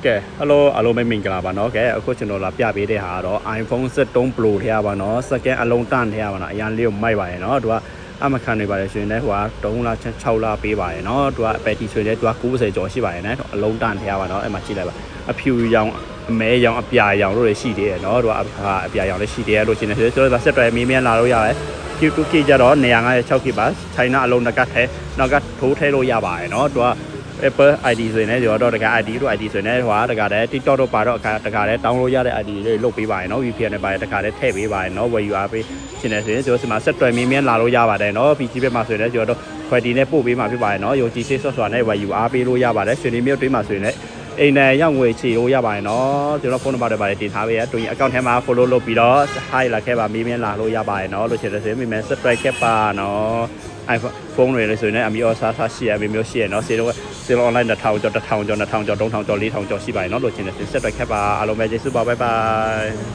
ကဲ hello အားလုံးပဲမင်္ဂလာပါเนาะကဲအခုကျွန်တော်လာပြပေးတဲ့ဟာတော့ iPhone 13 Pro ထဲပါเนาะ second အလုံးတန့်ထဲပါเนาะအရန်လေးကိုမိုက်ပါရဲ့เนาะသူကအမခံနေပါတယ်ဆိုရင်လည်းဟိုက3လ6လပေးပါရဲ့เนาะသူကဘက်ထရီဆိုရင်လည်းသူက90ကျော်ရှိပါရဲ့เนาะအလုံးတန့်ထဲပါเนาะအဲ့မှာကြည့်လိုက်ပါအဖြူရောင်အမဲရောင်အပြာရောင်တို့တွေရှိသေးတယ်เนาะသူကအပြာရောင်လည်းရှိသေးတယ်လို့ရှင်းနေဆိုတော့ဆက်တွဲမင်းမြန်လာလို့ရတယ်Q2K ကြတော့956 GB ပါ China အလုံးတစ်ကတ်ထဲနောက်ကထိုးထဲလို့ရပါတယ်เนาะသူကApple ID ဆိုရင်လည်းကျွန်တော်တို့တက ID တို့ ID ဆိုရင်လည်းဟိုတကလည်း TikTok တို့ပါတော့တကလည်း download ရတဲ့ ID တွေလုတ်ပေးပါရယ်เนาะ VPN နဲ့ပါတကလည်းထည့်ပေးပါရယ်เนาะ where you are ပေးရှင်းနေဆိုရင်ကျွန်တော်ဒီမှာဆက်တွယ်မင်းမြန်လာလို့ရပါတယ်เนาะ PC ဘက်မှာဆိုရင်လည်းကျွန်တော်တို့ quality နဲ့ပို့ပေးမှာဖြစ်ပါရယ်เนาะယုံကြည်စိတ်ဆော့စွာနဲ့ where you are ပေးလို့ရပါတယ်ရွှေနေမြို့တွင်းမှာဆိုရင်လည်းအိမ်နဲ့ရောက်ငွေချေလို့ရပါတယ်เนาะကျွန်တော်ဖုန်းနံပါတ်တွေပါတယ်တင်ထားပေးရတွင် account ထဲမှာ follow လုပ်ပြီးတော့ hi လာခဲ့ပါမင်းမြန်လာလို့ရပါတယ်เนาะလို့ရှင်းနေဆိုရင်မင်းမြန် subscribe ခဲ့ပါเนาะiPhone ဖုန်းတွေလည်းဆိုရင်အမျိုးအစားရှိရမျိုးရှိရเนาะစေတော့ online 1000ကျော်2000ကျော်2000ကျော်3000ကျော်4000ကျော်ရှိပါတယ်เนาะလို့ရှင်းနေဆက်တွက်ခဲ့ပါအားလုံးပဲကျေးဇူးပါ bye bye